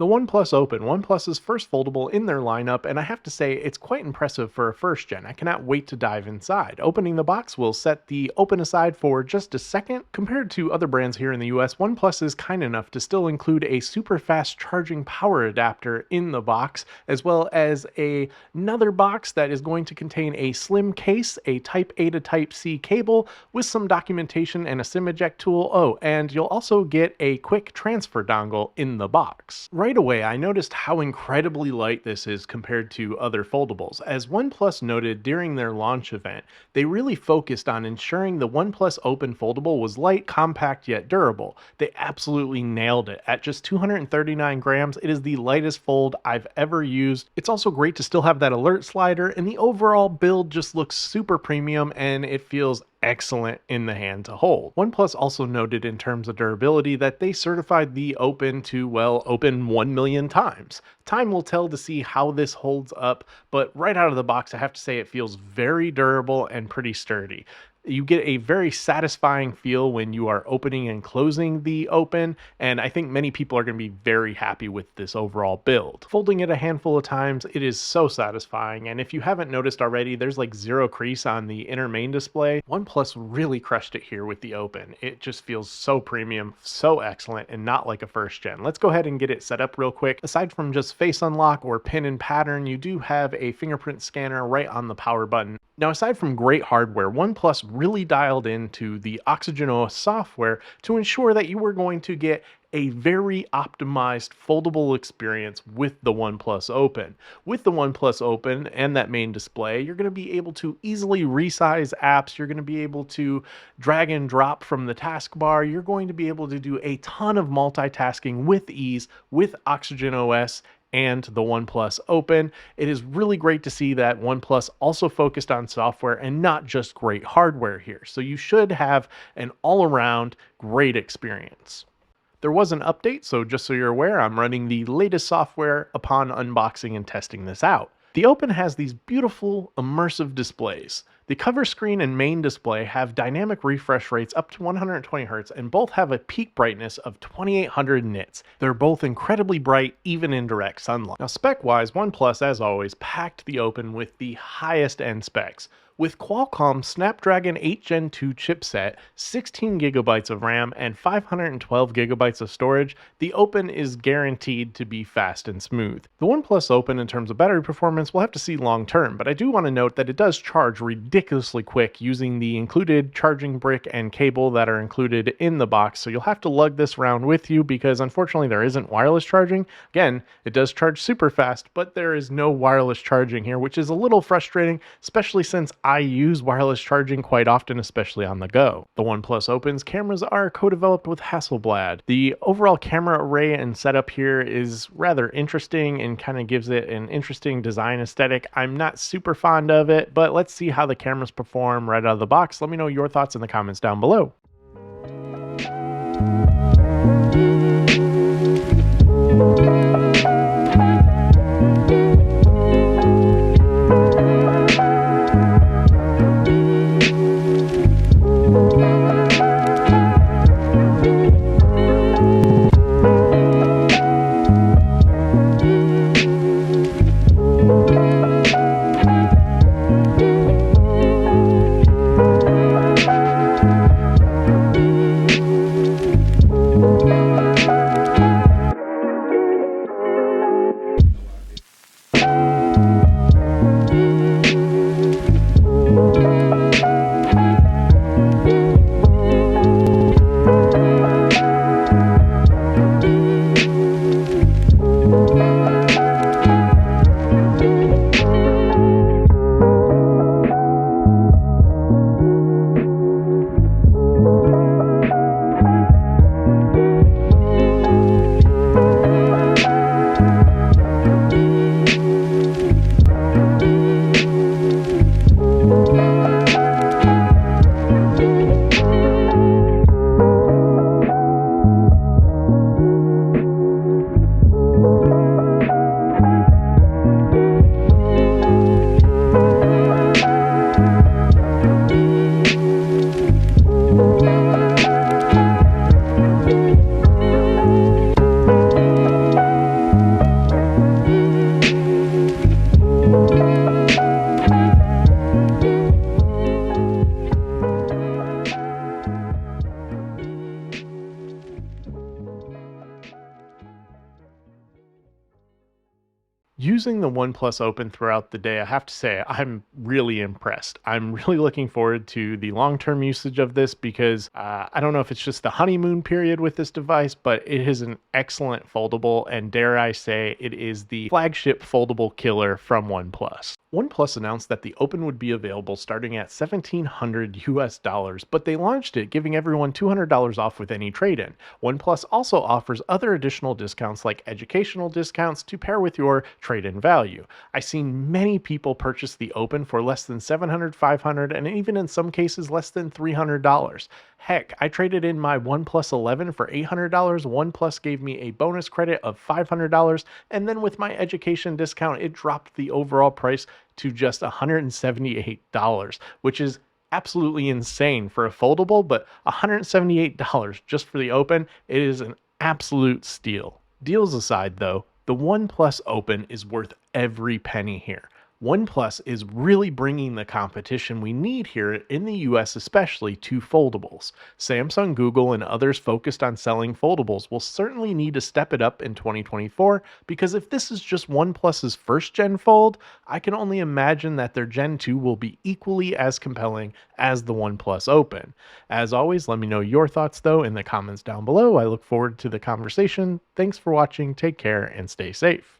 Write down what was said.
The OnePlus Open, OnePlus's first foldable in their lineup, and I have to say it's quite impressive for a first gen. I cannot wait to dive inside. Opening the box, will set the Open aside for just a second. Compared to other brands here in the US, OnePlus is kind enough to still include a super fast charging power adapter in the box, as well as another box that is going to contain a slim case, a Type A to Type C cable with some documentation and a SIM eject tool. Oh, and you'll also get a quick transfer dongle in the box. Right away, I noticed how incredibly light this is compared to other foldables. As OnePlus noted during their launch event, they really focused on ensuring the OnePlus Open Foldable was light, compact, yet durable. They absolutely nailed it. At just 239 grams, it is the lightest fold I've ever used. It's also great to still have that alert slider, and the overall build just looks super premium and it feels excellent in the hand to hold. OnePlus also noted in terms of durability that they certified the Open to, well, open 1 million times. Time will tell to see how this holds up, but right out of the box, I have to say it feels very durable and pretty sturdy. You get a very satisfying feel when you are opening and closing the Open, and I think many people are going to be very happy with this overall build. Folding it a handful of times, it is so satisfying, and if you haven't noticed already, there's like zero crease on the inner main display. OnePlus really crushed it here with the Open. It just feels so premium, so excellent, and not like a first gen. Let's go ahead and get it set up real quick. Aside from just face unlock or pin and pattern, you do have a fingerprint scanner right on the power button. Now, aside from great hardware, OnePlus really dialed into the OxygenOS software to ensure that you were going to get a very optimized foldable experience with the OnePlus Open. With the OnePlus Open and that main display, you're going to be able to easily resize apps. You're going to be able to drag and drop from the taskbar. You're going to be able to do a ton of multitasking with ease with OxygenOS and the OnePlus Open. It is really great to see that OnePlus also focused on software and not just great hardware here. So you should have an all-around great experience. There was an update, so just so you're aware, I'm running the latest software upon unboxing and testing this out. The Open has these beautiful immersive displays. The cover screen and main display have dynamic refresh rates up to 120 Hz and both have a peak brightness of 2800 nits. They're both incredibly bright even in direct sunlight. Now spec-wise, OnePlus, as always, packed the Open with the highest end specs. With Qualcomm Snapdragon 8 Gen 2 chipset, 16 GB of RAM, and 512 GB of storage, the Open is guaranteed to be fast and smooth. The OnePlus Open, in terms of battery performance, we'll have to see long term, but I do want to note that it does charge ridiculously quick using the included charging brick and cable that are included in the box, so you'll have to lug this around with you because unfortunately there isn't wireless charging. Again, it does charge super fast, but there is no wireless charging here, which is a little frustrating, especially since I use wireless charging quite often, especially on the go. The OnePlus Open's cameras are co-developed with Hasselblad. The overall camera array and setup here is rather interesting and kind of gives it an interesting design aesthetic. I'm not super fond of it, but let's see how the cameras perform right out of the box. Let me know your thoughts in the comments down below. Using the OnePlus Open throughout the day, I have to say I'm really impressed. I'm really looking forward to the long-term usage of this because I don't know if it's just the honeymoon period with this device, but it is an excellent foldable, and dare I say, it is the flagship foldable killer from OnePlus. OnePlus announced that the Open would be available starting at $1,700 US, but they launched it giving everyone $200 off with any trade-in. OnePlus also offers other additional discounts like educational discounts to pair with your trade-in value. I've seen many people purchase the Open for less than $700, $500, and even in some cases less than $300. Heck, I traded in my OnePlus 11 for $800. OnePlus gave me a bonus credit of $500, and then with my education discount, it dropped the overall price to just $178, which is absolutely insane for a foldable, but $178 just for the Open, it is an absolute steal. Deals aside though, the OnePlus Open is worth every penny here. OnePlus is really bringing the competition we need here in the US, especially to foldables. Samsung, Google, and others focused on selling foldables will certainly need to step it up in 2024 because if this is just OnePlus's first gen fold, I can only imagine that their Gen 2 will be equally as compelling as the OnePlus Open. As always, let me know your thoughts though in the comments down below. I look forward to the conversation. Thanks for watching, take care, and stay safe.